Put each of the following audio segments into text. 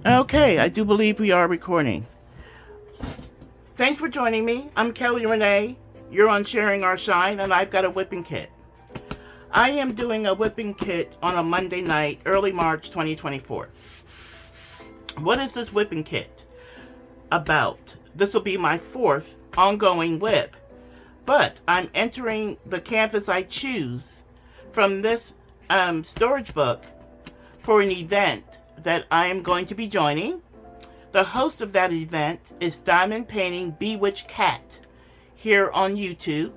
Okay, I do believe we are recording. Thanks for joining me. I'm Kelly Renee. You're on Sharing Our Shine, and I've got a whipping kit. I am doing a whipping kit on a Monday night, early March 2024. What is this whipping kit about? This will be my 4th ongoing whip, but I'm entering the canvas I choose from this storage book for an event that I am going to be joining. The host of that event is Diamond Painting Bewitched Cat here on YouTube.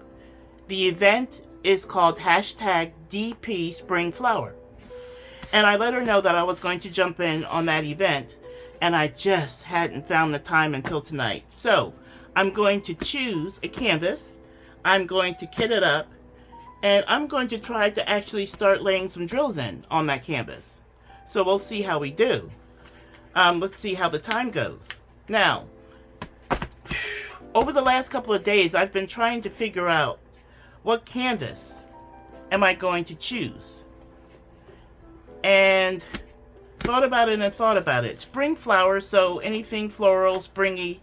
The event is called #DP Spring Flower. And I let her know that I was going to jump in on that event, and I just hadn't found the time until tonight. So I'm going to choose a canvas, I'm going to kit it up, and I'm going to try to actually start laying some drills in on that canvas. So we'll see how we do. Let's see how the time goes. Now, over the last couple of days, I've been trying to figure out what canvas am I going to choose. And thought about it. Spring flowers, so anything floral, springy.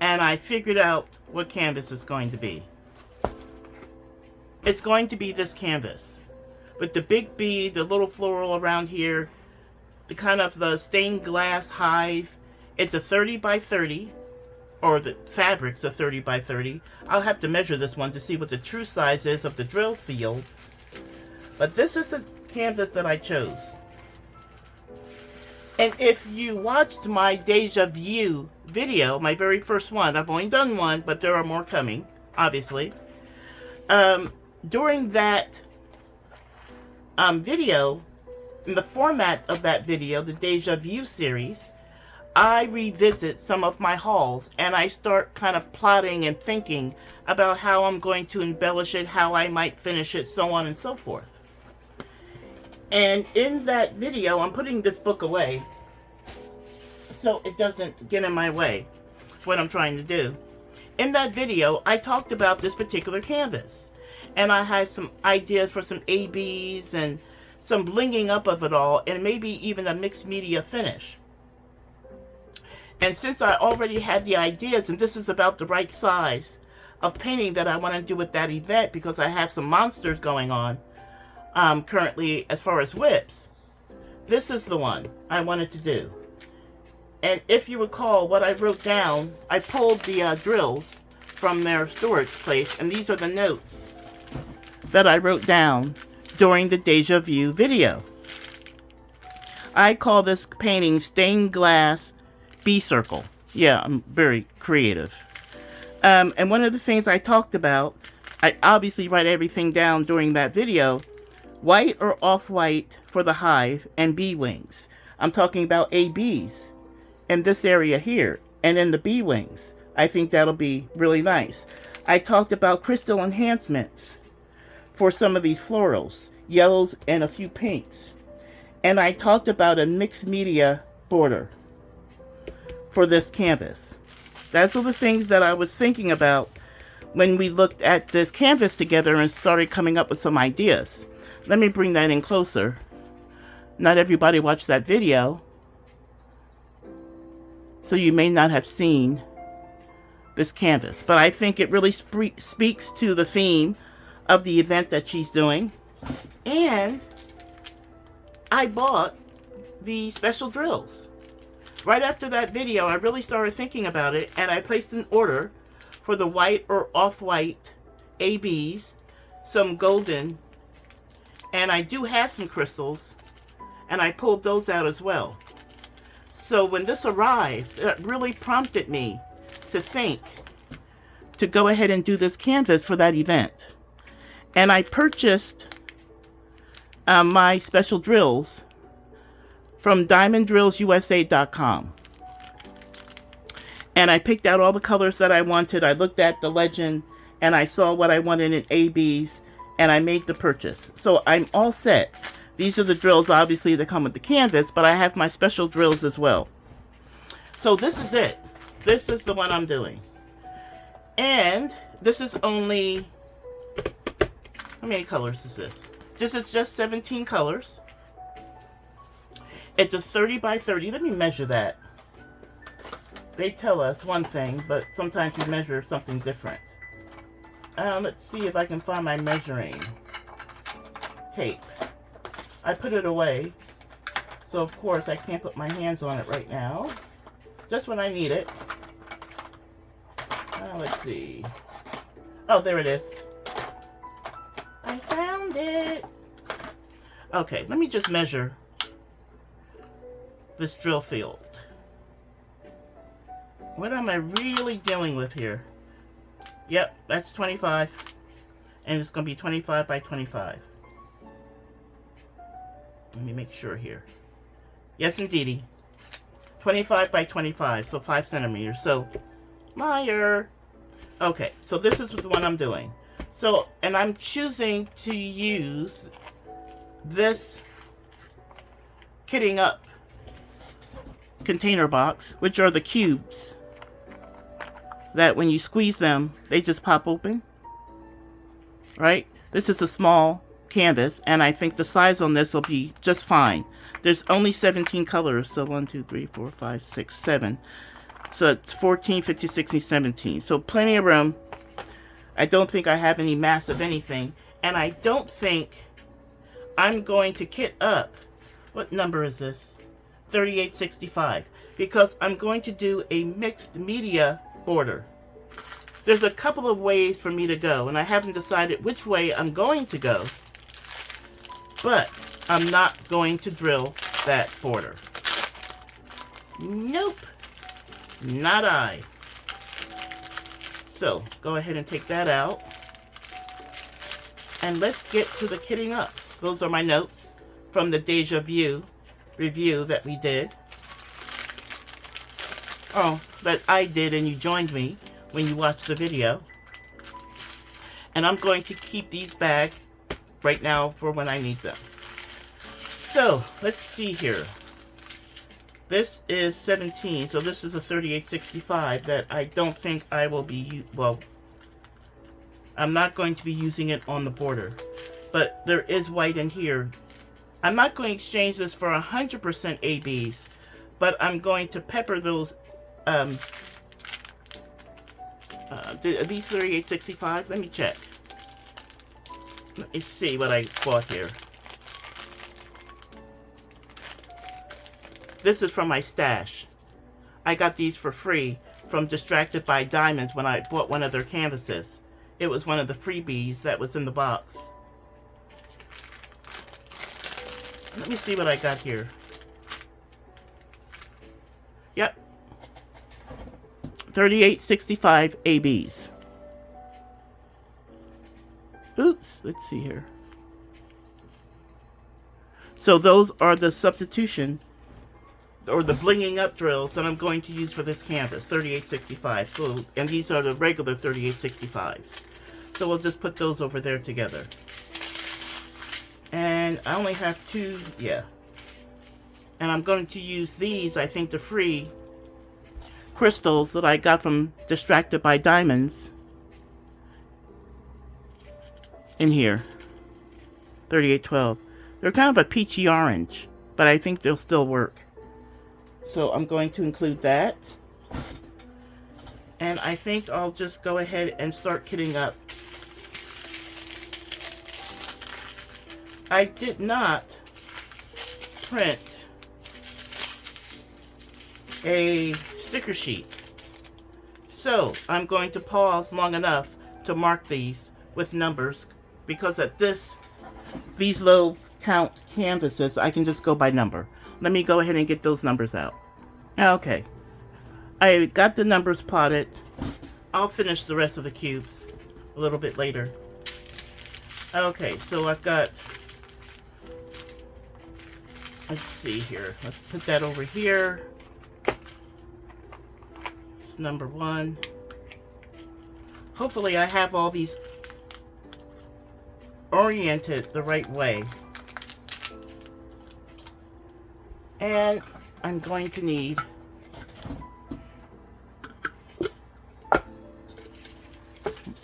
And I figured out what canvas it's going to be. It's going to be this canvas, with the big bead, the little floral around here, the kind of the stained glass hive. It's a 30 by 30, or the fabric's a 30 by 30. I'll have to measure this one to see what the true size is of the drill field. But this is the canvas that I chose. And if you watched my Deja Vu video, my very first one, I've only done one, but there are more coming, obviously. During that video, in the format of that video, the Deja Vu series, I revisit some of my hauls and I start kind of plotting and thinking about how I'm going to embellish it, how I might finish it, so on and so forth. And in that video, I'm putting this book away so it doesn't get in my way. That's what I'm trying to do. In that video, I talked about this particular canvas. And I had some ideas for some ABs and some blinging up of it all, and maybe even a mixed media finish. And since I already had the ideas, and this is about the right size of painting that I want to do with that event, because I have some monsters going on currently as far as whips, this is the one I wanted to do. And if you recall what I wrote down, I pulled the drills from their storage place, and these are the notes that I wrote down during the Deja Vu video. I call this painting Stained Glass Bee Circle. Yeah, I'm very creative. And one of the things I talked about, I obviously write everything down during that video, white or off-white for the hive and bee wings. I'm talking about ABs in this area here, and in the bee wings. I think that'll be really nice. I talked about crystal enhancements for some of these florals, yellows and a few pinks. And I talked about a mixed media border for this canvas. That's all the things that I was thinking about when we looked at this canvas together and started coming up with some ideas. Let me bring that in closer. Not everybody watched that video, so you may not have seen this canvas. But I think it really speaks to the theme of the event that she's doing. And I bought the special drills. Right after that video, I really started thinking about it, and I placed an order for the white or off-white ABs, some golden, and I do have some crystals, and I pulled those out as well. So when this arrived, it really prompted me to think to go ahead and do this canvas for that event. And I purchased my special drills from DiamondDrillsUSA.com. And I picked out all the colors that I wanted. I looked at the legend and I saw what I wanted in ABs, and I made the purchase. So I'm all set. These are the drills, obviously, that come with the canvas, but I have my special drills as well. So this is it. This is the one I'm doing. And this is only, how many colors is this? This is just 17 colors. It's a 30 by 30. Let me measure that. They tell us one thing, but sometimes you measure something different. Let's see if I can find my measuring tape. I put it away, so of course I can't put my hands on it right now. Just when I need it. Let's see. Oh, there it is. I found it. Okay, let me just measure this drill field. What am I really dealing with here? Yep, that's 25. And it's going to be 25 by 25. Let me make sure here. Yes, indeedy. 25 by 25, so 5 centimeters. So, Meyer. Okay, so this is the one I'm doing. So, and I'm choosing to use this kitting up container box, which are the cubes that when you squeeze them, they just pop open. Right? This is a small canvas, and I think the size on this will be just fine. There's only 17 colors, so 1, 2, 3, 4, 5, 6, 7. So it's 14, 15, 16, 17. So plenty of room. I don't think I have any mass of anything. And I don't think I'm going to kit up. What number is this? 3865. Because I'm going to do a mixed media border. There's a couple of ways for me to go, and I haven't decided which way I'm going to go. But I'm not going to drill that border. Nope. Not I. So, go ahead and take that out. And let's get to the kitting up. Those are my notes from the Deja Vu review that we did. Oh, that I did and you joined me when you watched the video. And I'm going to keep these back right now for when I need them. So, let's see here. This is 17, so this is a 3865 that I don't think I will be, well, I'm not going to be using it on the border. But there is white in here. I'm not going to exchange this for 100% ABs, but I'm going to pepper those, these 3865, let me check. Let me see what I bought here. This is from my stash. I got these for free from Distracted by Diamonds when I bought one of their canvases. It was one of the freebies that was in the box. Let me see what I got here. Yep. 3865 ABs. Oops, let's see here. So those are the substitution or the blinging up drills that I'm going to use for this canvas, 3865. So, and these are the regular 3865s. So we'll just put those over there together. And I only have 2, yeah. And I'm going to use these, I think the free crystals that I got from Distracted by Diamonds in here. 3812. They're kind of a peachy orange, but I think they'll still work. So I'm going to include that. And I think I'll just go ahead and start kitting up. I did not print a sticker sheet. So I'm going to pause long enough to mark these with numbers because at these low count canvases, I can just go by number. Let me go ahead and get those numbers out. Okay. I got the numbers plotted. I'll finish the rest of the cubes a little bit later. Okay, so I've got, let's see here. Let's put that over here. It's number 1. Hopefully I have all these oriented the right way. And I'm going to need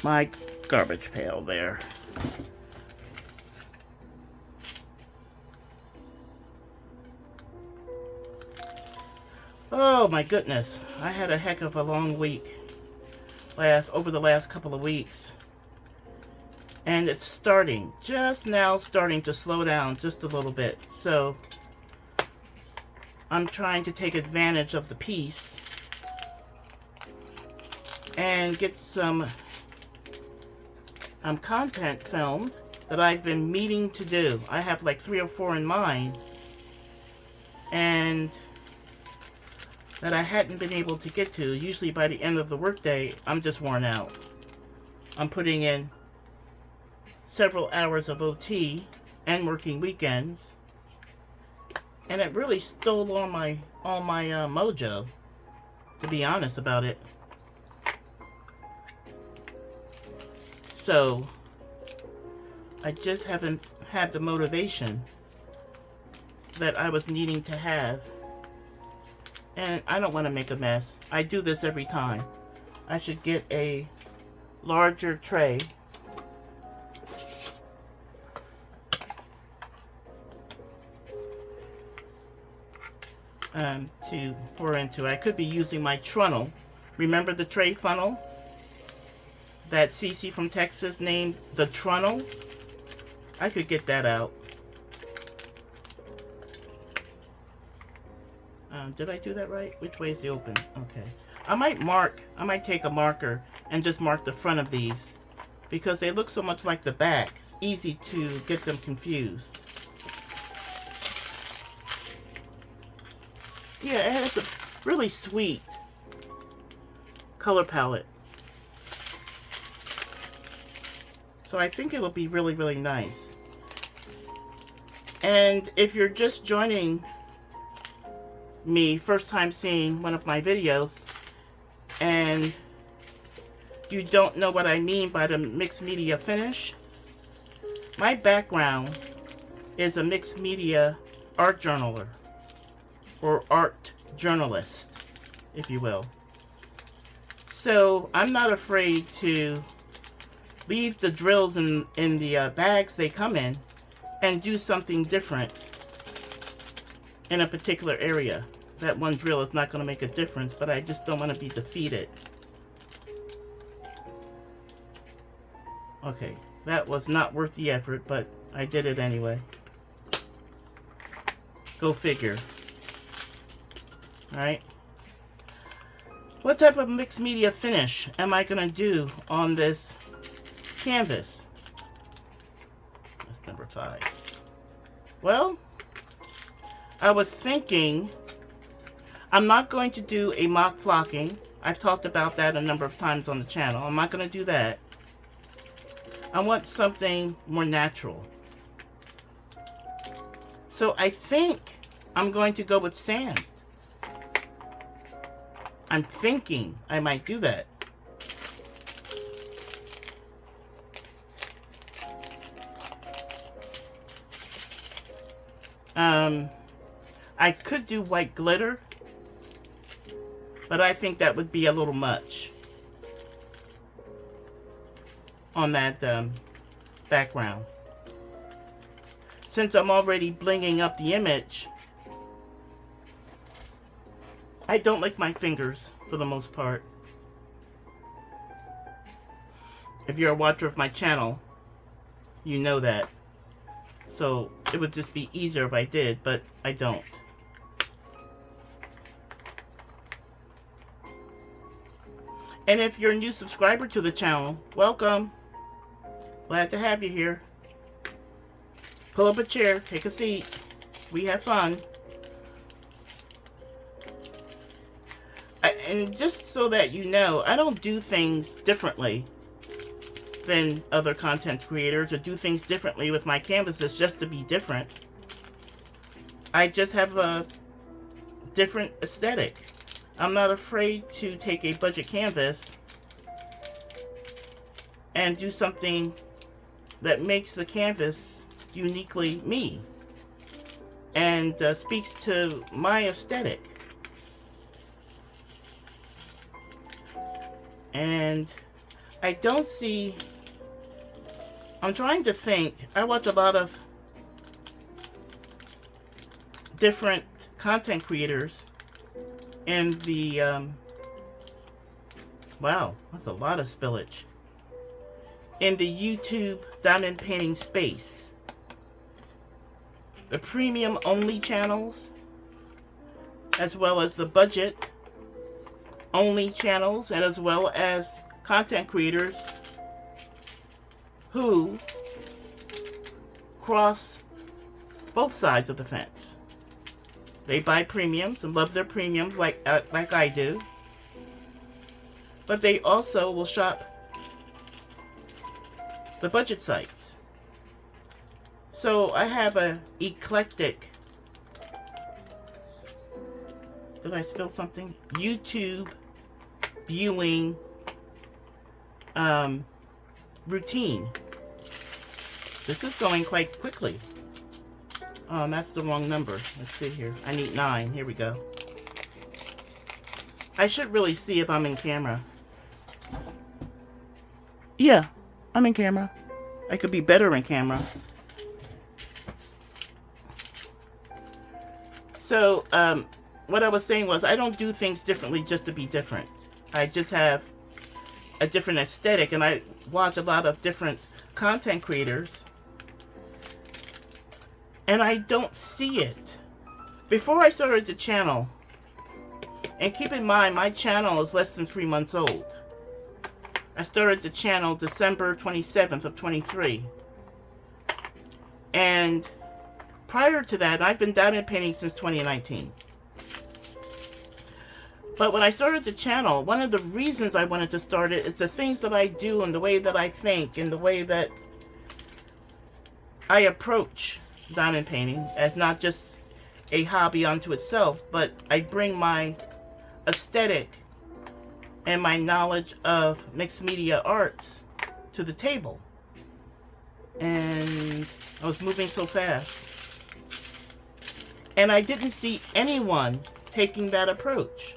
my garbage pail there. Oh my goodness. I had a heck of a long week over the last couple of weeks. And it's just now starting to slow down just a little bit. So I'm trying to take advantage of the peace and get some content filmed that I've been meaning to do. I have like 3 or 4 in mind, and that I hadn't been able to get to. Usually by the end of the workday, I'm just worn out. I'm putting in several hours of OT and working weekends, and it really stole all my mojo, to be honest about it. So I just haven't had the motivation that I was needing to have. And I don't want to make a mess. I do this every time. I should get a larger tray to pour into. I could be using my trunnel. Remember the tray funnel that Cece from Texas named the trunnel? I could get that out. Did I do that right? Which way is the open? Okay. I might take a marker and just mark the front of these, because they look so much like the back. It's easy to get them confused. Yeah, it has a really sweet color palette. So I think it will be really, really nice. And if you're just joining me, first time seeing one of my videos, and you don't know what I mean by the mixed media finish, my background is a mixed media art journaler, or art journalist, if you will. So I'm not afraid to leave the drills in the bags they come in and do something different in a particular area. That one drill is not going to make a difference, but I just don't want to be defeated. Okay, that was not worth the effort, but I did it anyway. Go figure. Alright. What type of mixed media finish am I going to do on this canvas? That's number 5. Well, I was thinking I'm not going to do a mock flocking. I've talked about that a number of times on the channel. I'm not going to do that. I want something more natural. So I think I'm going to go with sand. I'm thinking I might do that. I could do white glitter, but I think that would be a little much on that background. Since I'm already blinging up the image, I don't lick my fingers for the most part. If you're a watcher of my channel, you know that. So it would just be easier if I did, but I don't. And if you're a new subscriber to the channel, welcome. Glad to have you here. Pull up a chair, take a seat. We have fun. And just so that you know, I don't do things differently than other content creators, or do things differently with my canvases just to be different. I just have a different aesthetic. I'm not afraid to take a budget canvas and do something that makes the canvas uniquely me and speaks to my aesthetic. And I don't see, I'm trying to think, I watch a lot of different content creators in the, wow, that's a lot of spillage. In the YouTube diamond painting space. The premium only channels, as well as the budget only channels, and as well as content creators who cross both sides of the fence. They buy premiums and love their premiums like I do, but they also will shop the budget sites. So I have a eclectic, did I spill something? YouTube viewing routine. This is going quite quickly. Oh, that's the wrong number. Let's see here. I need 9. Here we go. I should really see if I'm in camera. Yeah, I'm in camera. I could be better in camera. So, what I was saying was I don't do things differently just to be different. I just have a different aesthetic, and I watch a lot of different content creators, and I don't see it. Before I started the channel, and keep in mind my channel is less than 3 months old. I started the channel December 27th of 23. And prior to that, I've been diamond painting since 2019. But when I started the channel, one of the reasons I wanted to start it is the things that I do and the way that I think and the way that I approach diamond painting as not just a hobby unto itself, but I bring my aesthetic and my knowledge of mixed media arts to the table. And I was moving so fast. And I didn't see anyone taking that approach.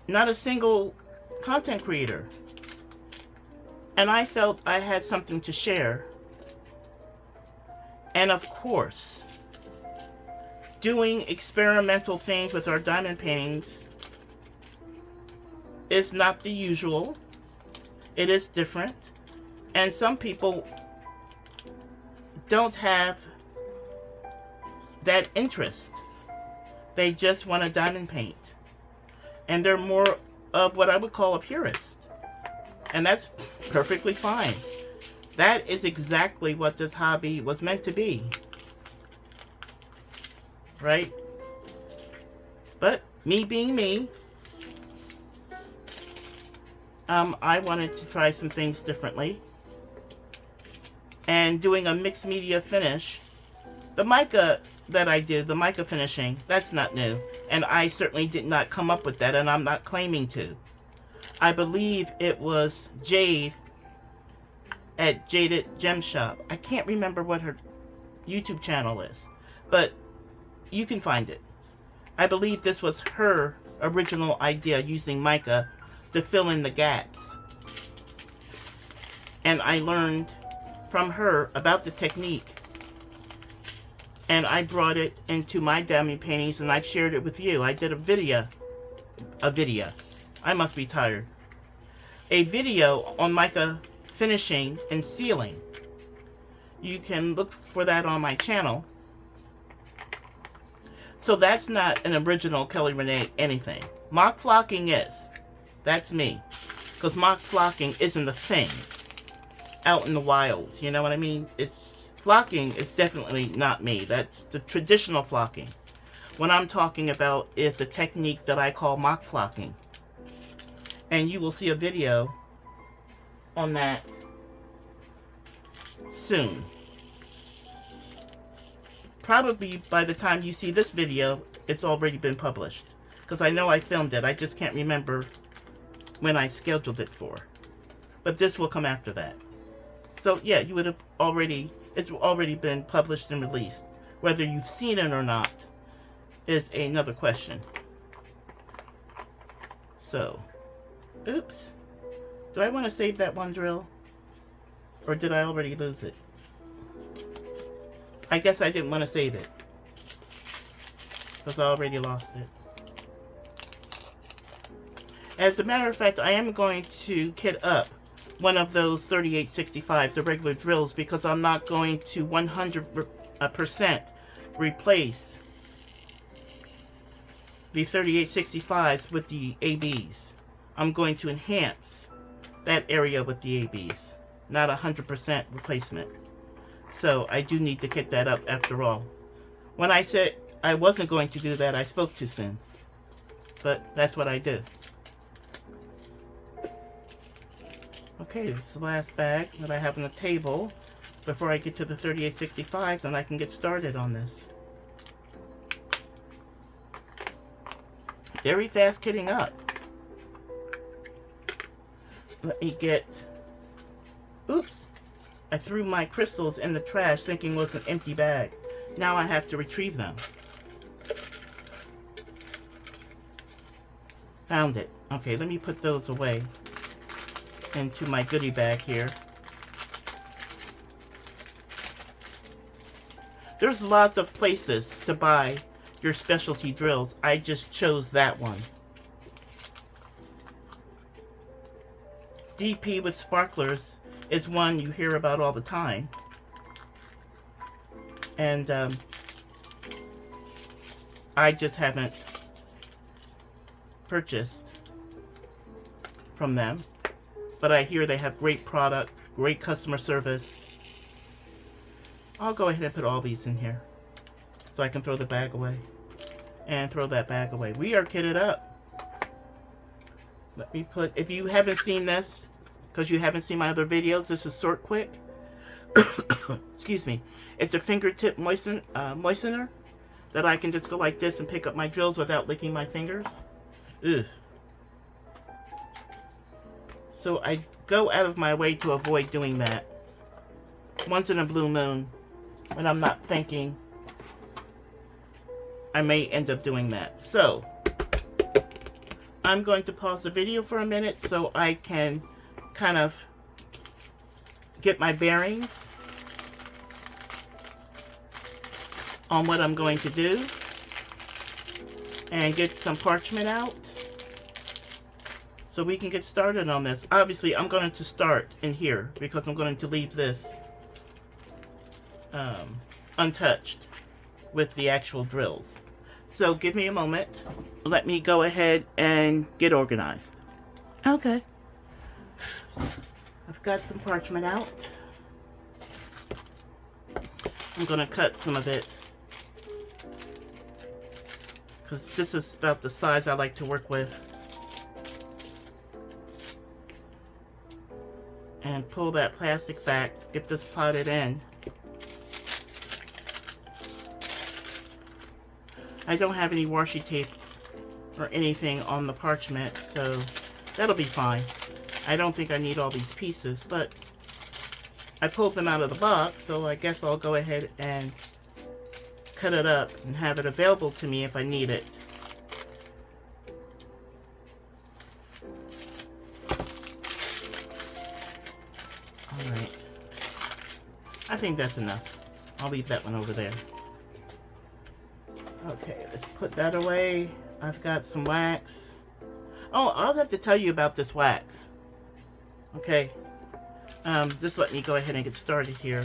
Not a single content creator. And I felt I had something to share. And of course, doing experimental things with our diamond paintings is not the usual. It is different. And some people don't have that interest. They just want to diamond paint. And they're more of what I would call a purist. And that's perfectly fine. That is exactly what this hobby was meant to be. Right? But me being me, I wanted to try some things differently. And doing a mixed media finish, the mica that I did, the mica finishing, that's not new. And I certainly did not come up with that, and I'm not claiming to. I believe it was Jade at Jaded Gem Shop. I can't remember what her YouTube channel is, but you can find it. I believe this was her original idea, using mica to fill in the gaps. And I learned from her about the technique. And I brought it into my diamond paintings, and I've shared it with you. I did a video. I must be tired. A video on mica finishing and sealing. You can look for that on my channel. So that's not an original Kelly Renee anything. Mock flocking is. That's me. Because mock flocking isn't a thing out in the wilds. You know what I mean? Flocking is definitely not me. That's the traditional flocking. What I'm talking about is the technique that I call mock flocking. And you will see a video on that soon. Probably by the time you see this video, it's already been published. Because I know I filmed it. I just can't remember when I scheduled it for. But this will come after that. So yeah, you would have already... It's already been published and released. Whether you've seen it or not is another question. So, oops. Do I want to save that one drill? Or did I already lose it? I guess I didn't want to save it. because I already lost it. As a matter of fact, I am going to kit up one of those 3865s, the regular drills, because I'm not going to 100% replace the 3865s with the ABs. I'm going to enhance that area with the ABs, not 100% replacement. So I do need to kit that up after all. When I said I wasn't going to do that, I spoke too soon. But that's what I do. Okay, this is the last bag that I have on the table before I get to the 3865s, and I can get started on this. Very fast kitting up. Let me get... Oops! I threw my crystals in the trash thinking it was an empty bag. Now I have to retrieve them. Found it. Okay, let me put those away into my goodie bag here. There's lots of places to buy your specialty drills. I just chose that one. DP with sparklers is one you hear about all the time. And I just haven't purchased from them. But I hear they have great product, great customer service. I'll go ahead and put all these in here so I can throw the bag away and throw that bag away. We are kitted up. Let me put, if you haven't seen this, because you haven't seen my other videos, this is Sort Quick. Excuse me. It's a fingertip moistener that I can just go like this and pick up my drills without licking my fingers. Ugh. So I go out of my way to avoid doing that. Once in a blue moon, when I'm not thinking, I may end up doing that. So, I'm going to pause the video for a minute so I can kind of get my bearings on what I'm going to do and get some parchment out so we can get started on this. Obviously, I'm going to start in here because I'm going to leave this untouched with the actual drills. So give me a moment. Let me go ahead and get organized. Okay. I've got some parchment out. I'm going to cut some of it because this is about the size I like to work with. And pull that plastic back, get this potted in. I don't have any washi tape or anything on the parchment, so that'll be fine. I don't think I need all these pieces, but I pulled them out of the box, so I guess I'll go ahead and cut it up and have it available to me if I need it. Alright. I think that's enough. I'll leave that one over there. Okay, let's put that away. I've got some wax. Oh, I'll have to tell you about this wax. Okay. Just let me go ahead and get started here.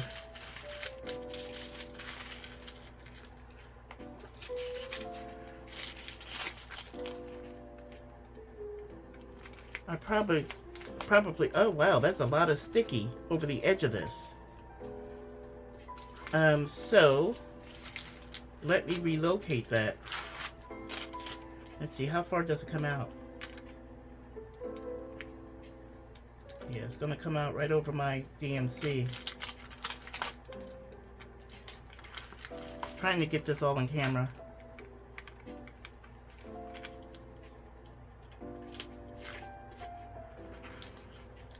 I probably, oh wow, that's a lot of sticky over the edge of this. So, let me relocate that. Let's see, how far does it come out? Yeah, it's gonna come out right over my DMC. Trying to get this all on camera.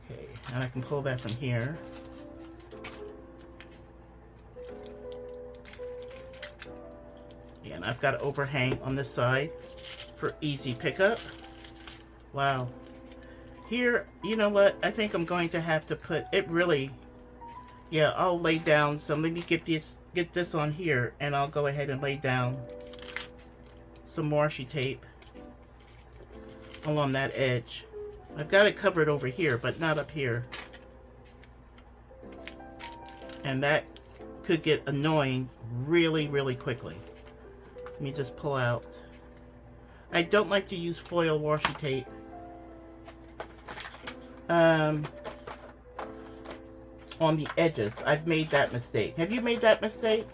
Okay, and I can pull that from here. Yeah, and I've got an overhang on this side for easy pickup. Wow. Here, you know what? I think I'm going to have to put it really. Yeah, I'll lay down some. Let me get this on here, and I'll go ahead and lay down some washi tape along that edge. I've got it covered over here, but not up here. And that could get annoying really, really quickly. Let me just pull out. I don't like to use foil washi tape. On the edges. I've made that mistake. Have you made that mistake?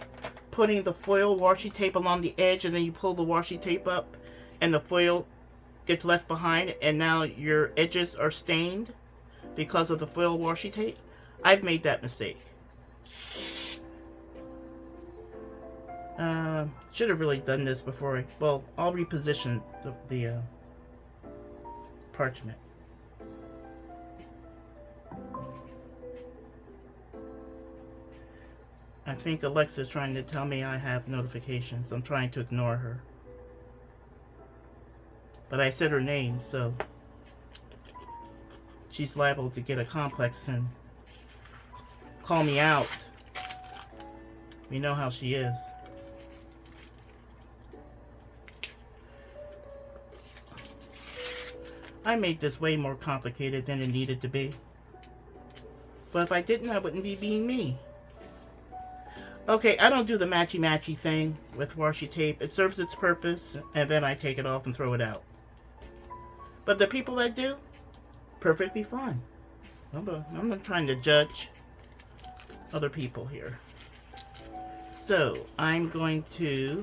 Putting the foil washi tape along the edge and then you pull the washi tape up and the foil gets left behind and now your edges are stained because of the foil washi tape? I've made that mistake. Should have really done this before I'll reposition the parchment. I think Alexa's trying to tell me I have notifications. I'm trying to ignore her. But I said her name, so she's liable to get a complex and call me out. You know how she is. I made this way more complicated than it needed to be. But if I didn't, I wouldn't be being me. Okay, I don't do the matchy-matchy thing with washi tape. It serves its purpose, and then I take it off and throw it out. But the people that do, perfectly fine. I'm not trying to judge other people here. So, I'm going to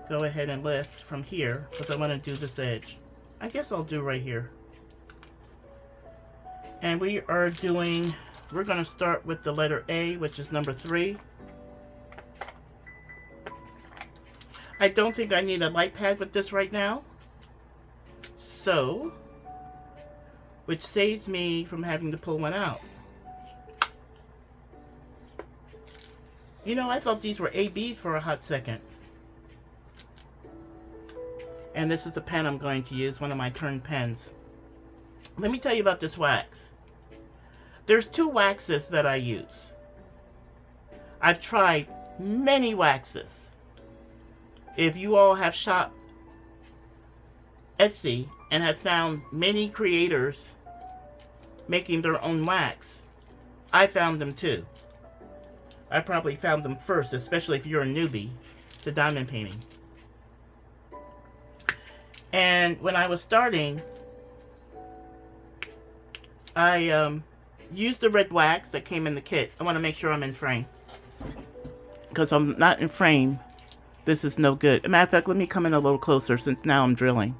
go ahead and lift from here, because I want to do this edge. I guess I'll do right here. And we're going to start with the letter A, which is number 3. I don't think I need a light pad with this right now. So, which saves me from having to pull one out. You know, I thought these were ABs for a hot second. And this is a pen I'm going to use, one of my turned pens. Let me tell you about this wax. There's 2 waxes that I use. I've tried many waxes. If you all have shopped Etsy and have found many creators making their own wax, I found them too. I probably found them first, especially if you're a newbie to diamond painting. And when I was starting, I used the red wax that came in the kit. I want to make sure I'm in frame. Because I'm not in frame, this is no good. As a matter of fact, let me come in a little closer since now I'm drilling.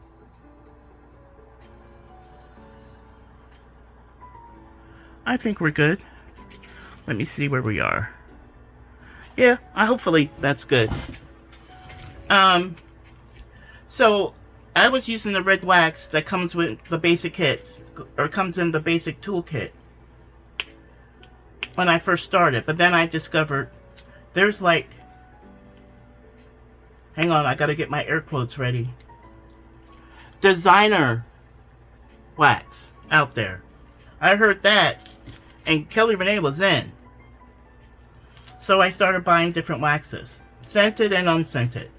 I think we're good. Let me see where we are. Yeah, hopefully that's good. So I was using the red wax that comes with the basic kits, or comes in the basic toolkit when I first started. But then I discovered there's like, hang on, I gotta get my air quotes ready, designer wax out there. I heard that, and Kelly Renee was in. So I started buying different waxes, scented and unscented.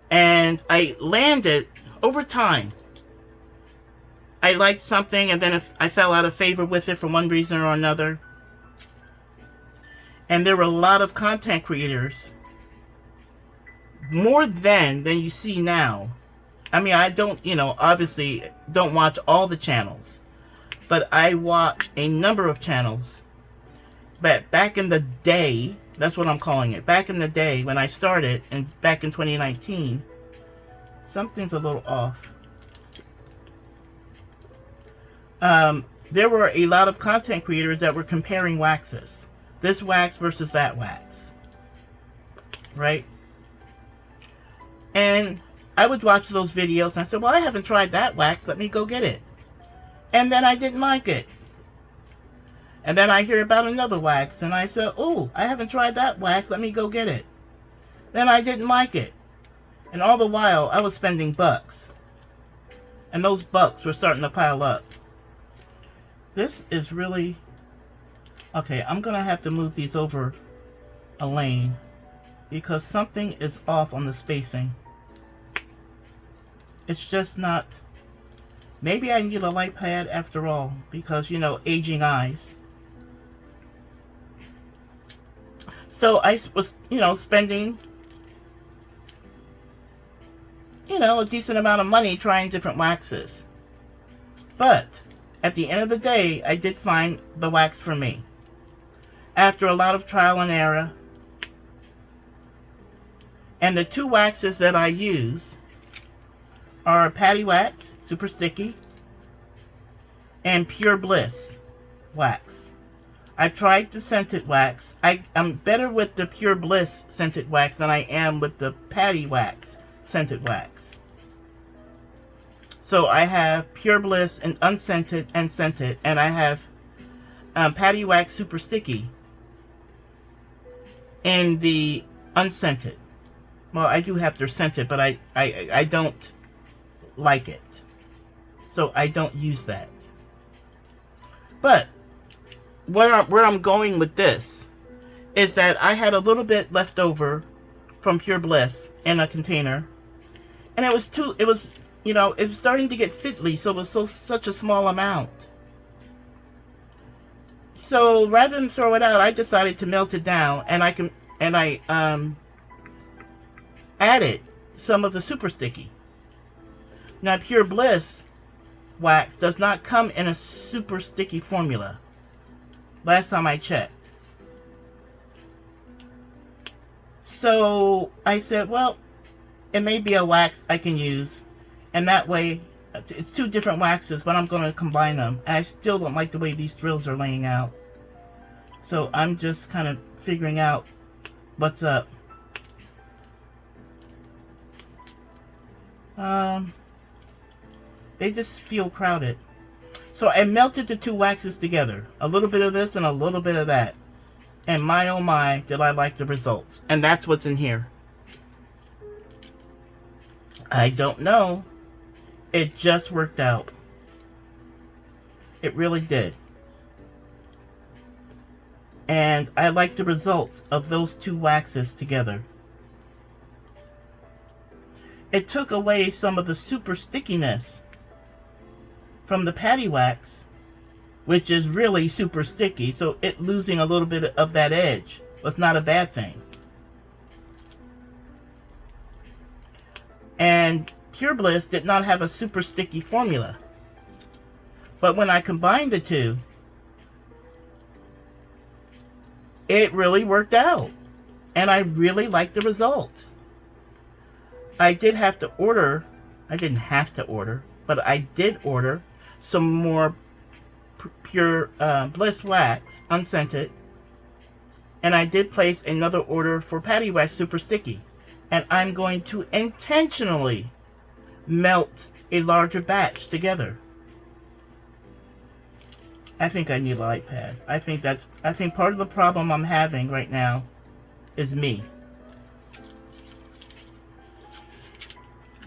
And I landed, over time, I liked something and then I fell out of favor with it for one reason or another. And there were a lot of content creators, more than you see now. I mean, I don't, obviously don't watch all the channels, but I watch a number of channels. But back in the day, that's what I'm calling it. Back in the day when I started, and back in 2019, something's a little off. There were a lot of content creators that were comparing waxes. This wax versus that wax. Right? And I would watch those videos and I said, well, I haven't tried that wax. Let me go get it. And then I didn't like it. And then I hear about another wax and I said, oh, I haven't tried that wax. Let me go get it. Then I didn't like it. And all the while, I was spending bucks. And those bucks were starting to pile up. This is really... Okay, I'm going to have to move these over a lane. because something is off on the spacing. It's just not. Maybe I need a light pad after all, because, you know, aging eyes. So I was, you know, spending, you know, a decent amount of money trying different waxes. But at the end of the day, I did find the wax for me. After a lot of trial and error. And the two waxes that I use are Patty Wax, super sticky, and Pure Bliss wax. I tried the scented wax. I'm better with the Pure Bliss scented wax than I am with the Patty Wax scented wax. So I have Pure Bliss and unscented and scented, and I have Patty Wax super sticky in the unscented. Well, I do have their scented, but I don't like it. So I don't use that. But where I'm going with this is that I had a little bit left over from Pure Bliss in a container. And it was you know, it was starting to get fiddly, so it was such a small amount. So rather than throw it out, I decided to melt it down, and I added some of the super sticky. Now, Pure Bliss wax does not come in a super sticky formula. Last time I checked. So I said, well, it may be a wax I can use, and that way, it's two different waxes, but I'm going to combine them. And I still don't like the way these drills are laying out. So I'm just kind of figuring out what's up. They just feel crowded. So I melted the two waxes together. A little bit of this and a little bit of that. And my oh my, did I like the results. And that's what's in here. I don't know. It just worked out. It really did. And I like the result of those two waxes together. It took away some of the super stickiness from the Patty Wax, which is really super sticky, so it losing a little bit of that edge was not a bad thing. And Pure Bliss did not have a super sticky formula. But when I combined the two, it really worked out. And I really liked the result. I did have to order, I didn't have to order, but I did order some more Pure Bliss wax, unscented. And I did place another order for Patty Wax Super Sticky. And I'm going to intentionally melt a larger batch together. I think I need a light pad. I think part of the problem I'm having right now is me.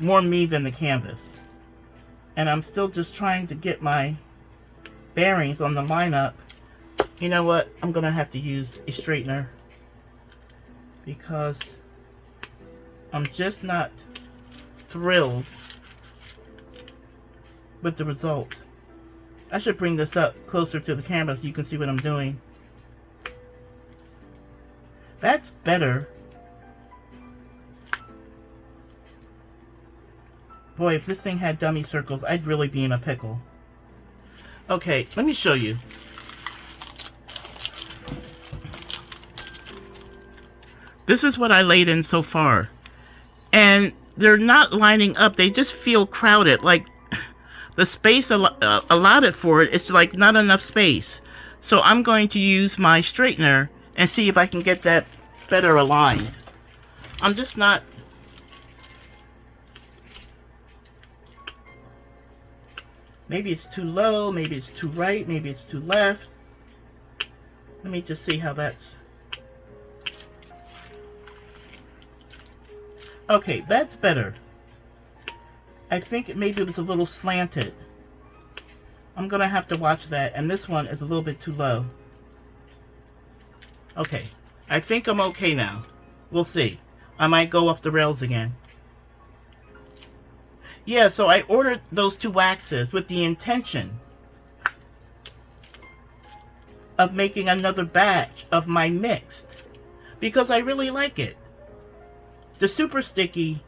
More me than the canvas. And I'm still just trying to get my bearings on the lineup. You know what? I'm going to have to use a straightener. Because I'm just not thrilled with the result. I should bring this up closer to the camera so you can see what I'm doing. That's better. Boy, if this thing had dummy circles, I'd really be in a pickle. Okay, let me show you. This is what I laid in so far. And they're not lining up. They just feel crowded. Like the space allotted for it is like not enough space. So I'm going to use my straightener and see if I can get that better aligned. I'm just not... Maybe it's too low, maybe it's too right, maybe it's too left. Let me just see how that's... Okay, that's better. I think maybe it was a little slanted. I'm gonna have to watch that, and this one is a little bit too low. Okay, I think I'm okay now. We'll see. I might go off the rails again. Yeah, so I ordered those 2 waxes with the intention of making another batch of my mixed, because I really like it. The super sticky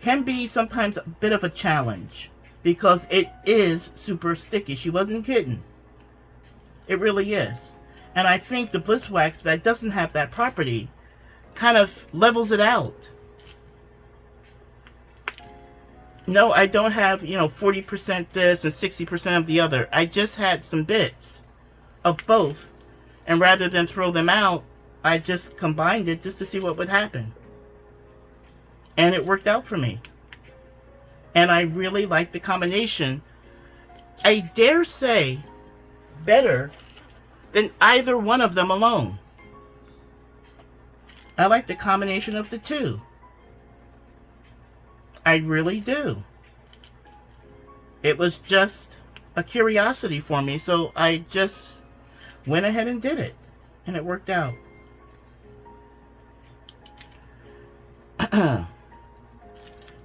can be sometimes a bit of a challenge because it is super sticky. She wasn't kidding. It really is. And I think the Bliss Wax that doesn't have that property kind of levels it out. No, I don't have, 40% this and 60% of the other. I just had some bits of both. And rather than throw them out, I just combined it just to see what would happen. And it worked out for me. And I really like the combination. I dare say better than either one of them alone. I like the combination of the 2. I really do. It was just a curiosity for me, so I just went ahead and did it. And it worked out.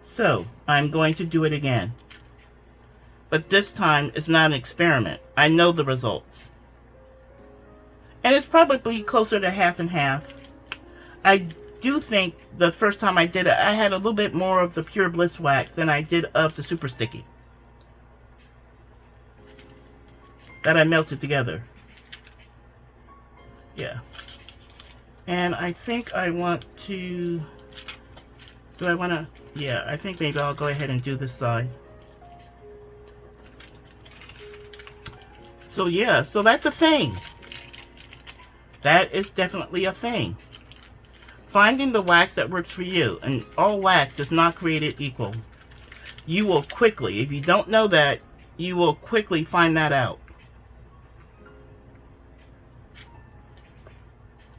So, I'm going to do it again. But this time, it's not an experiment. I know the results. And it's probably closer to half and half. I do think the first time I did it, I had a little bit more of the Pure Bliss Wax than I did of the Super Sticky that I melted together. Yeah. And I think I want to... Do I want to... Yeah, I think maybe I'll go ahead and do this side. So yeah, so that's a thing. That is definitely a thing. Finding the wax that works for you. And all wax is not created equal. You will quickly, if you don't know that, you will quickly find that out.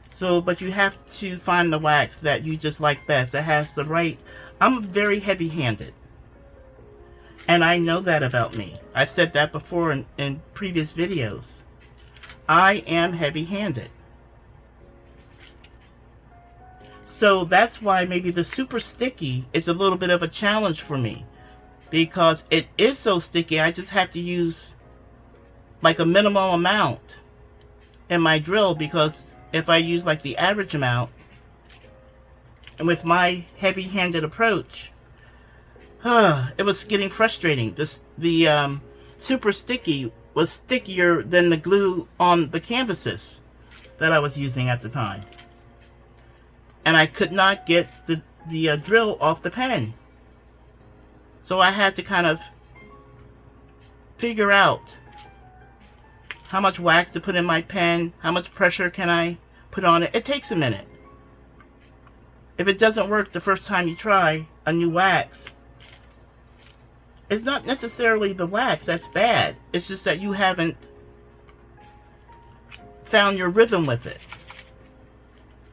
So, but you have to find the wax that you just like best. That has the right... I'm very heavy-handed. And I know that about me. I've said that before in previous videos. I am heavy-handed. So that's why maybe the super sticky is a little bit of a challenge for me. Because it is so sticky, I just have to use like a minimal amount in my drill. Because if I use like the average amount, and with my heavy-handed approach, it was getting frustrating. The super sticky was stickier than the glue on the canvases that I was using at the time. And I could not get the drill off the pen. So I had to kind of figure out how much wax to put in my pen, how much pressure can I put on it. It takes a minute. If it doesn't work the first time you try a new wax, it's not necessarily the wax that's bad. It's just that you haven't found your rhythm with it.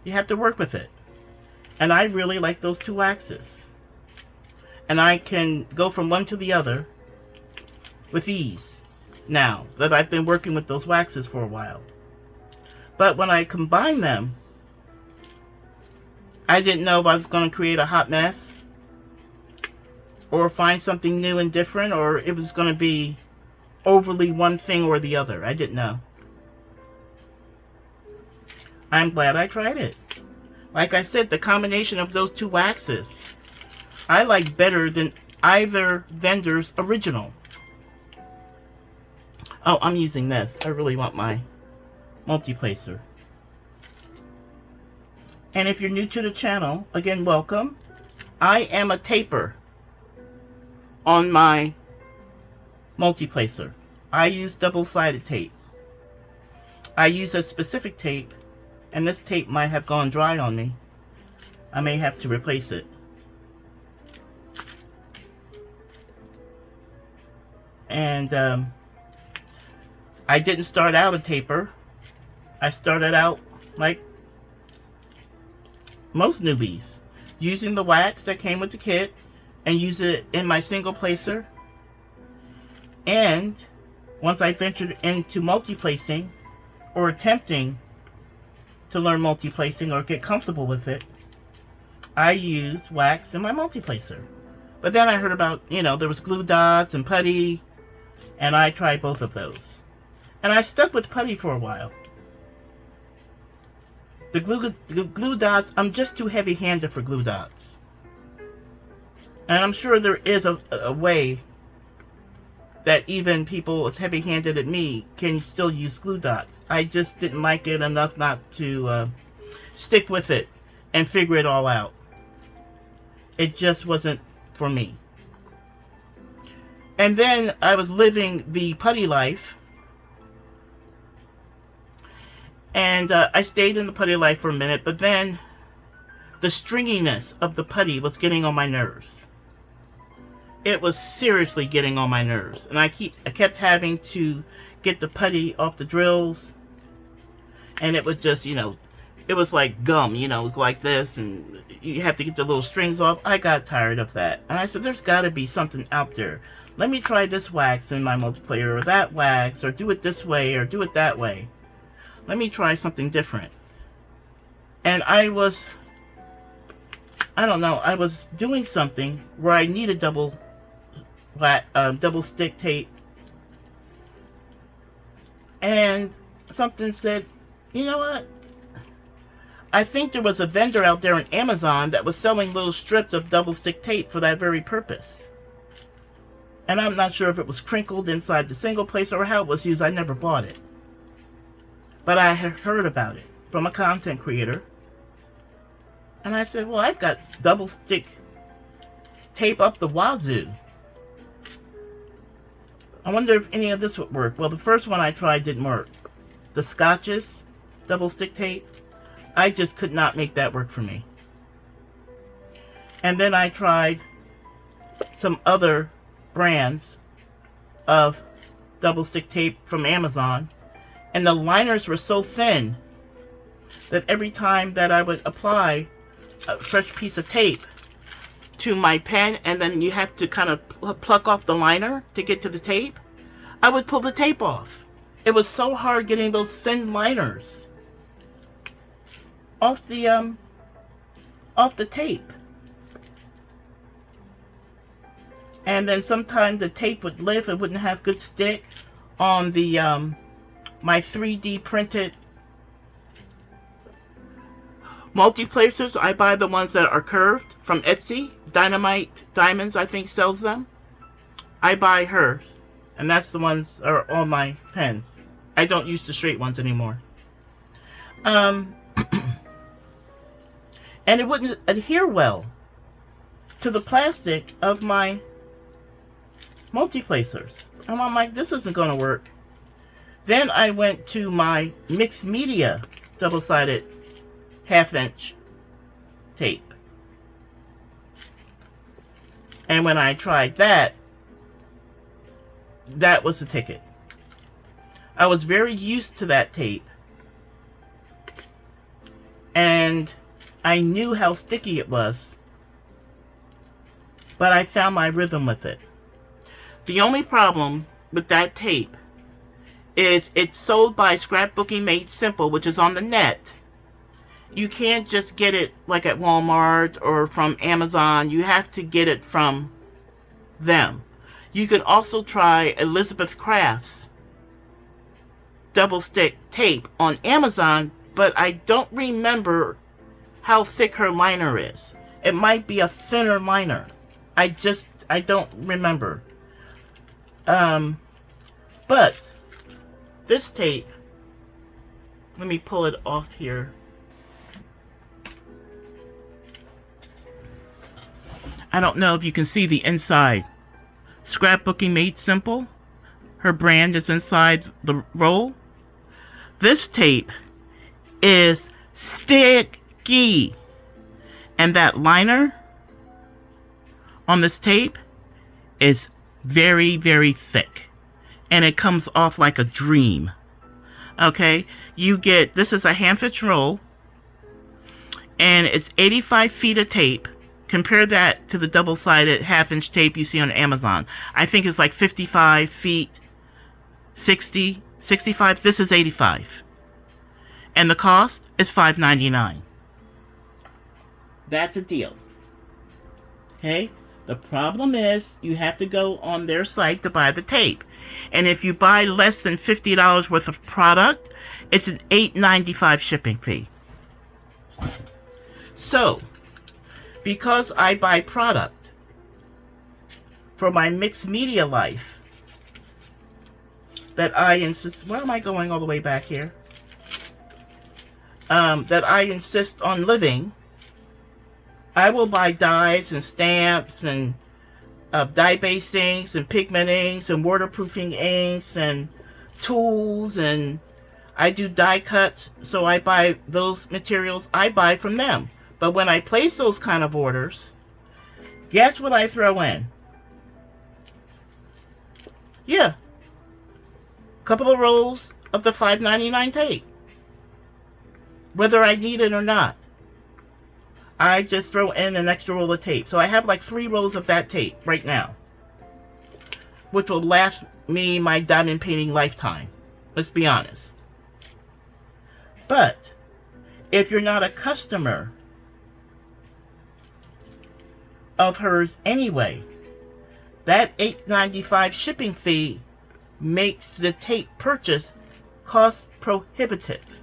You have to work with it. And I really like those 2 waxes. And I can go from one to the other with ease now that I've been working with those waxes for a while. But when I combine them, I didn't know if I was going to create a hot mess or find something new and different, or it was going to be overly one thing or the other. I didn't know. I'm glad I tried it. Like I said, the combination of those 2 waxes I like better than either vendor's original. Oh, I'm using this. I really want my multi-placer. And if you're new to the channel, again, welcome. I am a taper on my multi-placer. I use double-sided tape. I use a specific tape, and this tape might have gone dry on me. I may have to replace it. And I didn't start out a taper. I started out like most newbies, using the wax that came with the kit and use it in my single placer. And once I ventured into multi-placing or attempting to learn multi-placing or get comfortable with it, I use wax in my multi-placer. But then I heard about, there was glue dots and putty, and I tried both of those. And I stuck with putty for a while. The glue dots, I'm just too heavy-handed for glue dots. And I'm sure there is a way that even people as heavy-handed as me can still use glue dots. I just didn't like it enough not to stick with it and figure it all out. It just wasn't for me. And then I was living the putty life. And I stayed in the putty life for a minute, but then the stringiness of the putty was getting on my nerves. It was seriously getting on my nerves. And I kept having to get the putty off the drills. And it was just, it was like gum, it was like this, and you have to get the little strings off. I got tired of that. And I said, there's got to be something out there. Let me try this wax in my multiplayer, or that wax, or do it this way, or do it that way. Let me try something different. And I was doing something where I needed double stick tape. And something said, you know what? I think there was a vendor out there on Amazon that was selling little strips of double stick tape for that very purpose. And I'm not sure if it was crinkled inside the single place or how it was used. I never bought it. But I had heard about it from a content creator. And I said, well, I've got double stick tape up the wazoo. I wonder if any of this would work. Well, the first one I tried didn't work. The Scotches double stick tape, I just could not make that work for me. And then I tried some other brands of double stick tape from Amazon, and the liners were so thin that every time that I would apply a fresh piece of tape to my pen, and then you have to kind of pluck off the liner to get to the tape, I would pull the tape off. It was so hard getting those thin liners off the tape. And then sometimes the tape would lift. It wouldn't have good stick on the my 3D printed multi-placers. I buy the ones that are curved from Etsy. Dynamite Diamonds, I think, sells them. I buy hers, and that's the ones that are on my pens. I don't use the straight ones anymore. And it wouldn't adhere well to the plastic of my multi-placers. And I'm like, this isn't going to work. Then I went to my mixed media double-sided 1/2" tape. And when I tried that, that was the ticket. I was very used to that tape. And I knew how sticky it was. But I found my rhythm with it. The only problem with that tape is it's sold by Scrapbooking Made Simple, which is on the net. You can't just get it like at Walmart or from Amazon. You have to get it from them. You can also try Elizabeth Craft's double stick tape on Amazon, but I don't remember how thick her liner is. It might be a thinner liner. I don't remember. But this tape, let me pull it off here. I don't know if you can see the inside. Scrapbooking Made Simple. Her brand is inside the roll. This tape is sticky. And that liner on this tape is very, very thick. And it comes off like a dream. Okay? You get, this is a 1/2" roll. And it's 85 feet of tape. Compare that to the double-sided 1/2" tape you see on Amazon. I think it's like 55 feet, 60, 65. This is 85. And the cost, is $5.99. That's a deal. Okay? The problem is you have to go on their site to buy the tape. And if you buy less than $50 worth of product, it's an $8.95 shipping fee. So, because I buy product for my mixed media life that I insist, where am I going all the way back here? That I insist on living, I will buy dyes and stamps and dye-based inks and pigment inks and waterproofing inks and tools, and I do die cuts, so I buy those materials. I buy from them. But when I place those kind of orders, guess what I throw in? Yeah, a couple of rolls of the $5.99 tape, whether I need it or not. I just throw in an extra roll of tape. So I have like 3 rolls of that tape right now, which will last me my diamond painting lifetime. Let's be honest. But if you're not a customer of hers anyway, that $8.95 shipping fee makes the tape purchase cost prohibitive.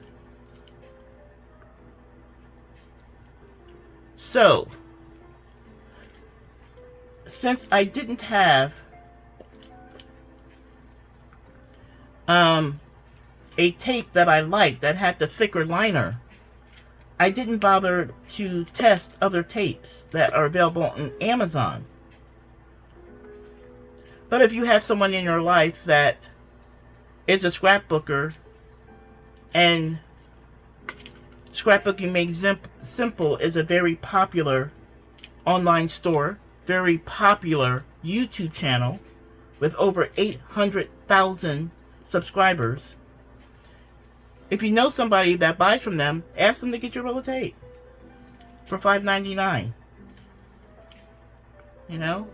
So, since I didn't have a tape that I liked that had the thicker liner, I didn't bother to test other tapes that are available on Amazon. But if you have someone in your life that is a scrapbooker, and Scrapbooking Made Simple is a very popular online store, very popular YouTube channel with over 800,000 subscribers. If you know somebody that buys from them, ask them to get your roll of tape for $5.99. You know,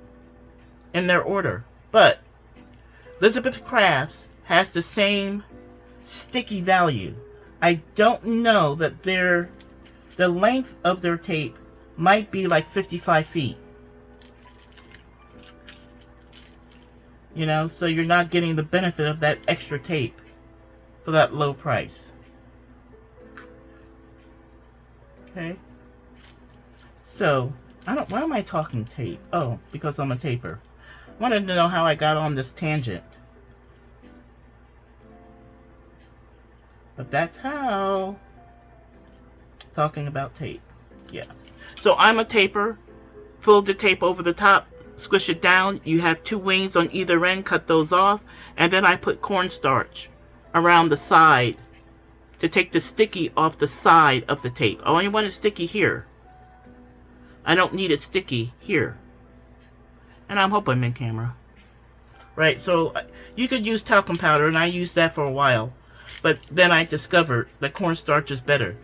in their order. But Elizabeth Crafts has the same sticky value. I don't know that the length of their tape might be like 55 feet. You know, so you're not getting the benefit of that extra tape for that low price. Okay. So, why am I talking tape? Oh, because I'm a taper. I wanted to know how I got on this tangent. But that's how. Talking about tape. Yeah. So I'm a taper. Fold the tape over the top. Squish it down. You have 2 wings on either end. Cut those off. And then I put cornstarch around the side to take the sticky off the side of the tape. I only want it sticky here. I don't need it sticky here. And I hope I'm in camera. Right, so you could use talcum powder, and I used that for a while. But then I discovered that cornstarch is better.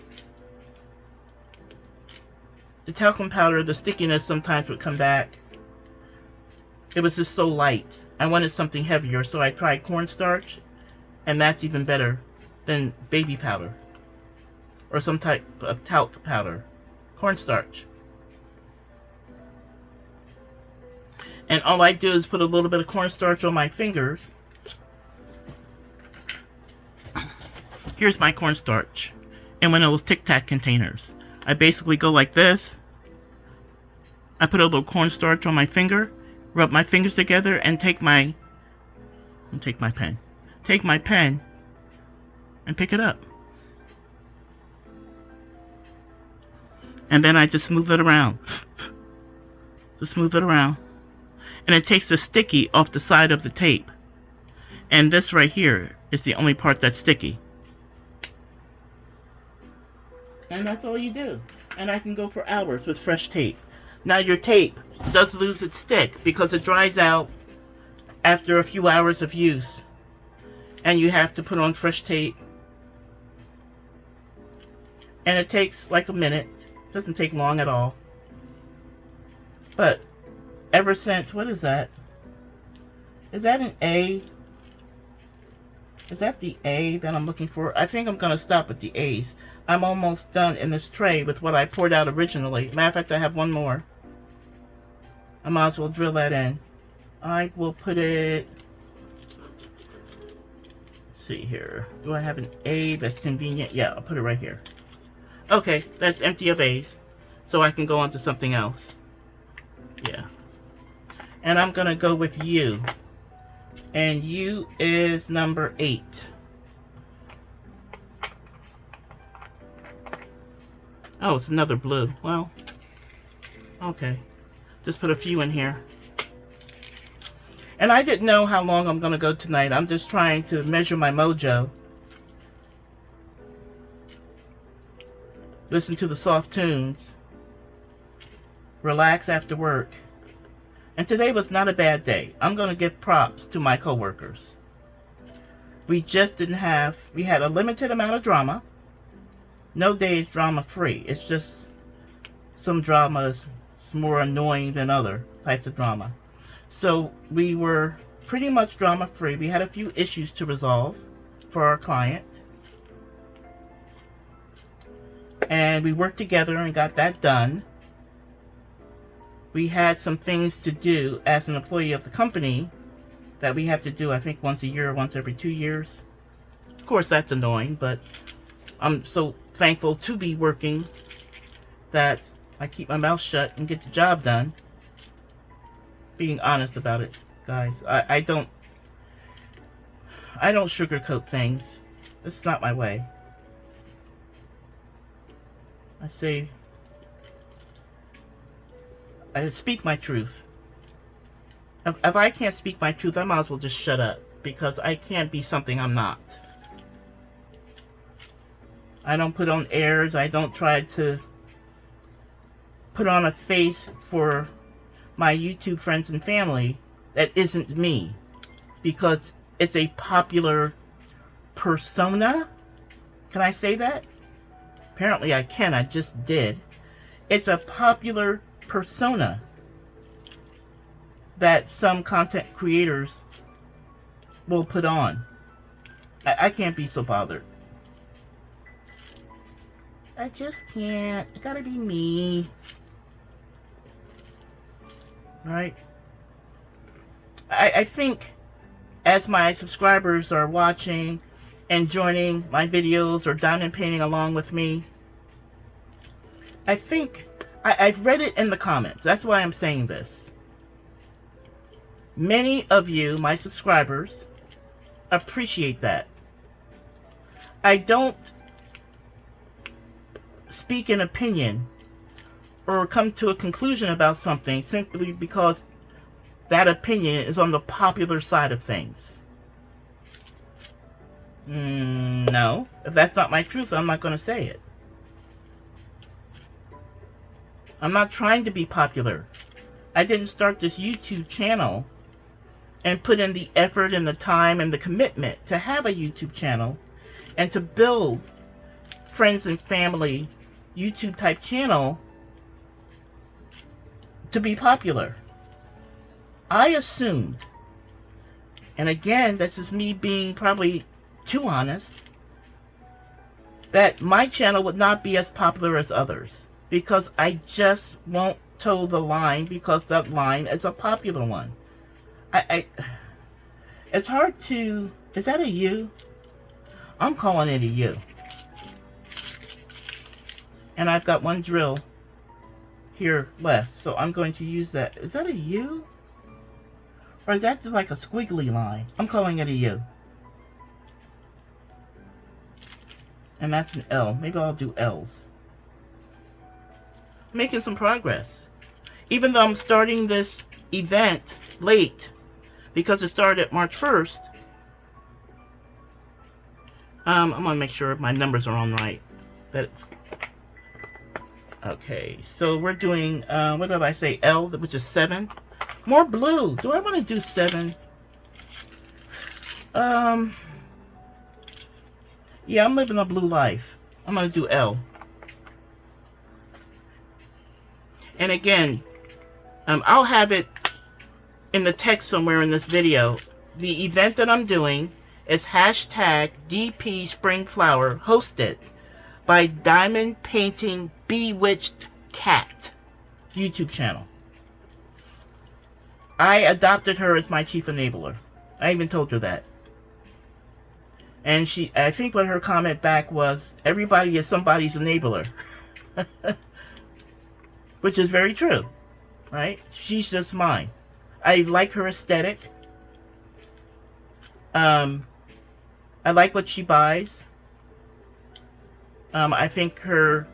The talcum powder, the stickiness sometimes would come back. It was just so light. I wanted something heavier, so I tried cornstarch, and that's even better than baby powder or some type of talc powder. Cornstarch. And all I do is put a little bit of cornstarch on my fingers. Here's my cornstarch in one of those Tic Tac containers. I basically go like this. I put a little cornstarch on my finger, rub my fingers together, and take my pen. Take my pen and pick it up. And then I just smooth it around. Just smooth it around. And it takes the sticky off the side of the tape. And this right here is the only part that's sticky. And that's all you do. And I can go for hours with fresh tape. Now your tape does lose its stick because it dries out after a few hours of use. And you have to put on fresh tape. And it takes like a minute. It doesn't take long at all. But ever since, what is that? Is that an A? Is that the A that I'm looking for? I think I'm going to stop at the A's. I'm almost done in this tray with what I poured out originally. Matter of fact, I have one more. I might as well drill that in. I will put it... Let's see here. Do I have an A that's convenient? Yeah, I'll put it right here. Okay, that's empty of A's. So I can go on to something else. Yeah. And I'm going to go with U. And U is number 8. Oh, it's another blue. Well, okay. Just put a few in here. And I didn't know how long I'm going to go tonight. I'm just trying to measure my mojo. Listen to the soft tunes. Relax after work. And today was not a bad day. I'm going to give props to my coworkers. We just didn't have... We had a limited amount of drama. No day is drama free. It's just some drama is more annoying than other types of drama. So we were pretty much drama free. We had a few issues to resolve for our client. And we worked together and got that done. We had some things to do as an employee of the company that we have to do, I think, once a year or once every 2 years. Of course, that's annoying, but I'm so thankful to be working that I keep my mouth shut and get the job done. Being honest about it, guys. I don't sugarcoat things. It's not my way. I speak my truth. If I can't speak my truth, I might as well just shut up, because I can't be something I'm not. I don't put on airs. I don't try to put on a face for my YouTube friends and family that isn't me, because it's a popular persona. Can I say that? Apparently I can. I just did. It's a popular persona that some content creators will put on. I can't be so bothered. I just can't. It gotta be me. Right? I think as my subscribers are watching and joining my videos or diamond painting along with me, I think I've read it in the comments. That's why I'm saying this. Many of you, my subscribers, appreciate that. I don't speak an opinion or come to a conclusion about something simply because that opinion is on the popular side of things. No. If that's not my truth, I'm not going to say it. I'm not trying to be popular. I didn't start this YouTube channel and put in the effort and the time and the commitment to have a YouTube channel and to build friends and family YouTube type channel to be popular. I assumed, and again, this is me being probably too honest, that my channel would not be as popular as others, because I just won't toe the line because that line is a popular one. It's hard to... Is that a U? I'm calling it a U. And I've got one drill here left, so I'm going to use that. Is that a U? Or is that just like a squiggly line? I'm calling it a U. And that's an L. Maybe I'll do L's. Making some progress. Even though I'm starting this event late, because it started March 1st, I'm going to make sure my numbers are on right. Okay, so we're doing, what did I say, L, which is 7. More blue. Do I want to do 7? Yeah, I'm living a blue life. I'm going to do L. And again, I'll have it in the text somewhere in this video. The event that I'm doing is hashtag DP Spring Flower, hosted by Diamond Painting Bewitched Cat YouTube channel. I adopted her as my chief enabler. I even told her that. And I think what her comment back was, everybody is somebody's enabler. Which is very true, right? She's just mine. I like her aesthetic. I like what she buys. I think her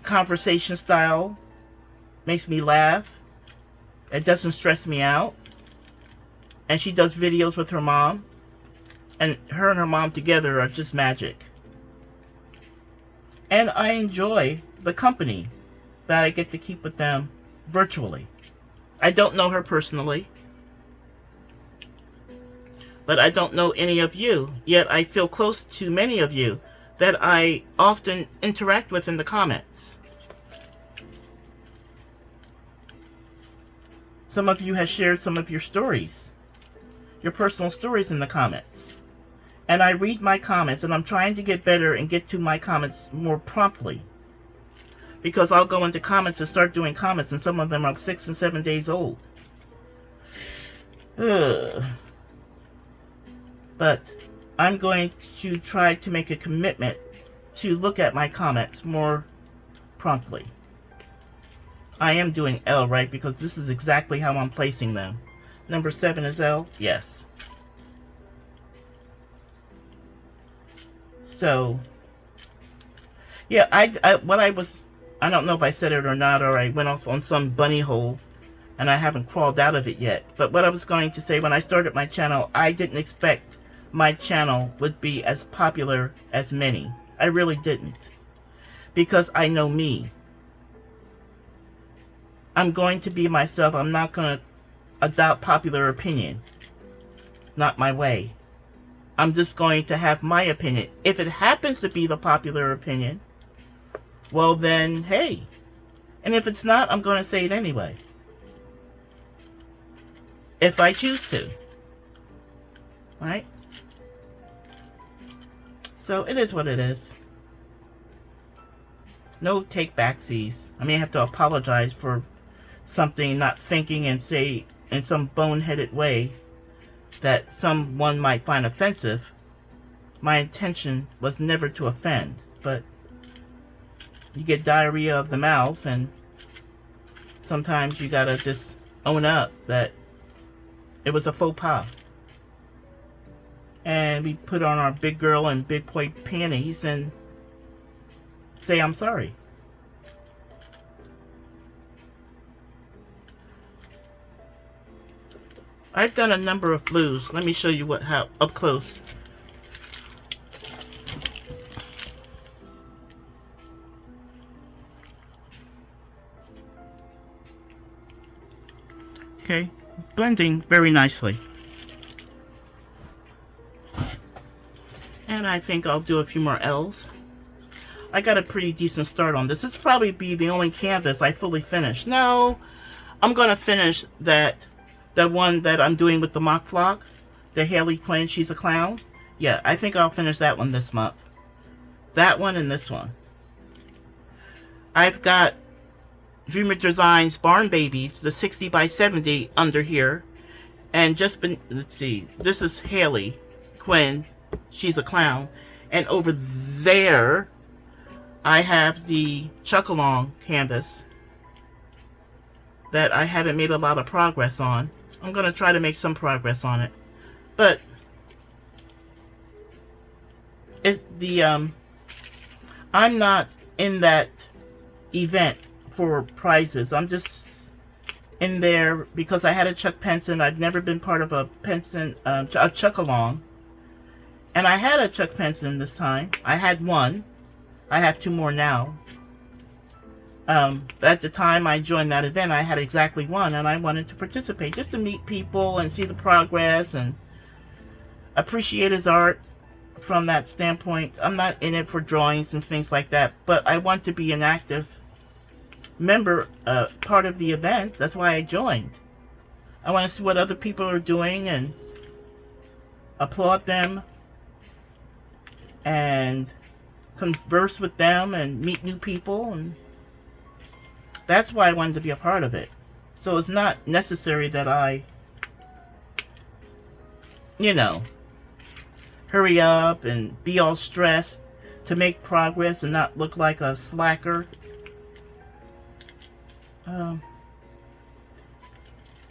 conversation style makes me laugh. It doesn't stress me out. And she does videos with her mom. And her mom together are just magic. And I enjoy the company that I get to keep with them virtually. I don't know her personally. But I don't know any of you. Yet I feel close to many of you that I often interact with in the comments. Some of you have shared some of your stories. Your personal stories in the comments. And I read my comments, and I'm trying to get better and get to my comments more promptly. Because I'll go into comments and start doing comments, and some of them are 6 and 7 days old. Ugh. But I'm going to try to make a commitment to look at my comments more promptly. I am doing L, right? Because this is exactly how I'm placing them. Number 7 is L? Yes. So, yeah, I don't know if I said it or not, or I went off on some bunny hole, and I haven't crawled out of it yet. But what I was going to say, when I started my channel, I didn't expect my channel would be as popular as many. I really didn't. Because I know me. I'm going to be myself. I'm not going to adopt popular opinion. Not my way. I'm just going to have my opinion. If it happens to be the popular opinion, well then, hey. And if it's not, I'm going to say it anyway. If I choose to. Right? So, it is what it is. No take backsies. I may have to apologize for something not thinking and say in some boneheaded way that someone might find offensive. My intention was never to offend, but you get diarrhea of the mouth, and sometimes you gotta just own up that it was a faux pas. And we put on our big girl and big boy panties and say I'm sorry. I've done a number of blues. Let me show you how up close. Okay, blending very nicely. And I think I'll do a few more L's. I got a pretty decent start on this. This will probably be the only canvas I fully finished. No, I'm going to finish the one that I'm doing with the mock flock, the Haley Quinn, She's a Clown. Yeah, I think I'll finish that one this month. That one and this one. I've got Dreamer Designs Barn Babies, the 60 by 70 under here. And just been, let's see, this is Haley Quinn, She's a Clown. And over there, I have the Chuck-along canvas that I haven't made a lot of progress on. I'm going to try to make some progress on it. But I'm not in that event for prizes. I'm just in there because I had a Chuck Penson. I've never been part of a Penson, a Chuck-along. And I had a Chuck Penson this time. I had one. I have 2 more now. At the time I joined that event, I had exactly one, and I wanted to participate just to meet people and see the progress and appreciate his art from that standpoint. I'm not in it for drawings and things like that, but I want to be an active member, part of the event. That's why I joined. I want to see what other people are doing and applaud them and converse with them and meet new people, and that's why I wanted to be a part of it. So it's not necessary that I, you know, hurry up and be all stressed to make progress and not look like a slacker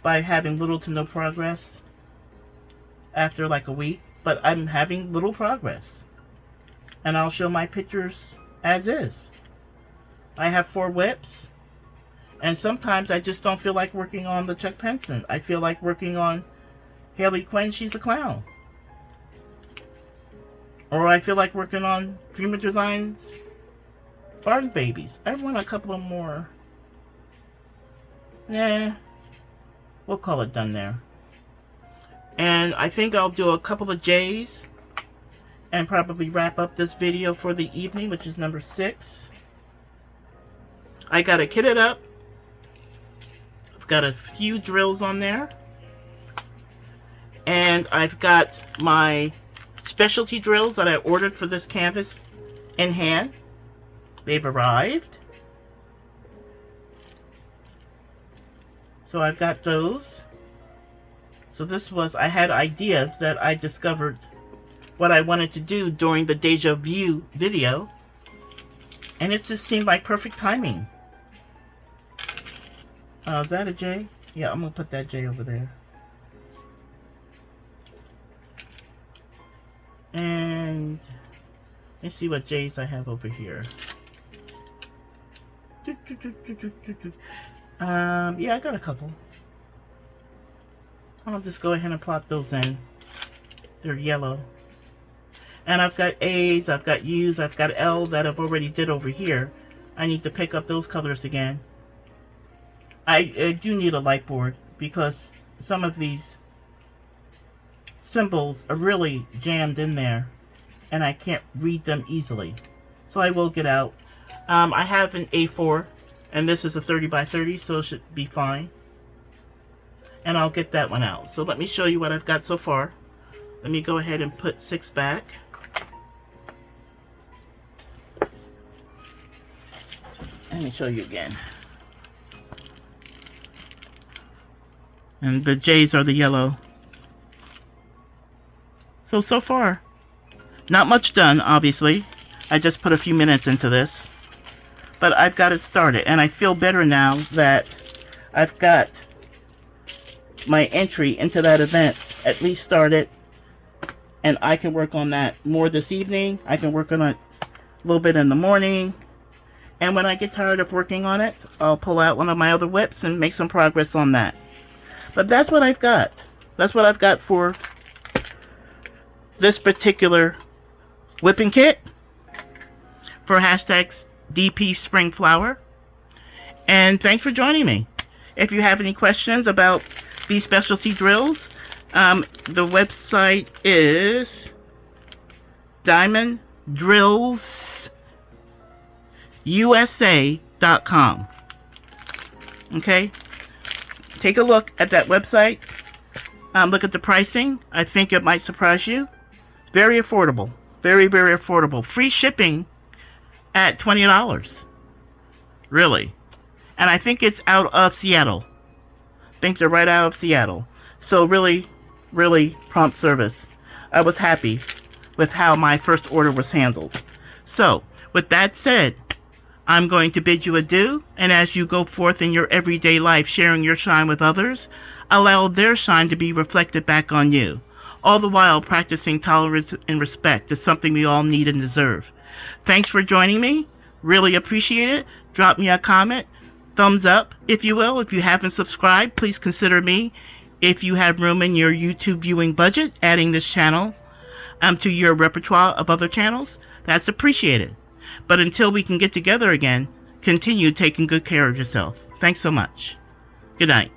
by having little to no progress after like a week. But I'm having little progress, and I'll show my pictures as is. I have 4 WIPs, and sometimes I just don't feel like working on the Chuck Penson. I feel like working on Haley Quinn, She's a Clown. Or I feel like working on Dreamer Designs Barn Babies. I want a couple of more. Nah, we'll call it done there. And I think I'll do a couple of J's and probably wrap up this video for the evening, which is number 6. I got it kitted up. I've got a few drills on there. And I've got my specialty drills that I ordered for this canvas in hand. They've arrived. So I've got those. So this was, I had ideas that I discovered what I wanted to do during the Deja Vu video. And it just seemed like perfect timing. Is that a J? Yeah, I'm going to put that J over there. And let's see what J's I have over here. Yeah, I got a couple. I'll just go ahead and plop those in. They're yellow. And I've got A's, I've got U's, I've got L's that I've already did over here. I need to pick up those colors again. I do need a light board because some of these symbols are really jammed in there and I can't read them easily. So I will get out. I have an A4 and this is a 30 by 30, so it should be fine. And I'll get that one out. So let me show you what I've got so far. Let me go ahead and put 6 back. Let me show you again. And the J's are the yellow. So far, not much done, obviously. I just put a few minutes into this. But I've got it started. And I feel better now that I've got my entry into that event at least started, and I can work on that more this evening. I can work on it a little bit in the morning, and when I get tired of working on it, I'll pull out one of my other WIPs and make some progress on that. But that's what I've got. That's what I've got for this particular whipping kit for hashtag DP Spring Flower. And thanks for joining me. If you have any questions about these specialty drills, the website is diamonddrillsusa.com. Okay, take a look at that website. Look at the pricing. I think it might surprise you. Very affordable, very, very affordable. Free shipping at $20, really. And I think it's out of Seattle. I think they're right out of Seattle. So really, really prompt service. I was happy with how my first order was handled. So, with that said, I'm going to bid you adieu. And as you go forth in your everyday life sharing your shine with others, allow their shine to be reflected back on you. All the while practicing tolerance and respect is something we all need and deserve. Thanks for joining me. Really appreciate it. Drop me a comment. Thumbs up, if you will. If you haven't subscribed, please consider me, if you have room in your YouTube viewing budget, adding this channel to your repertoire of other channels. That's appreciated. But until we can get together again, continue taking good care of yourself. Thanks so much. Good night.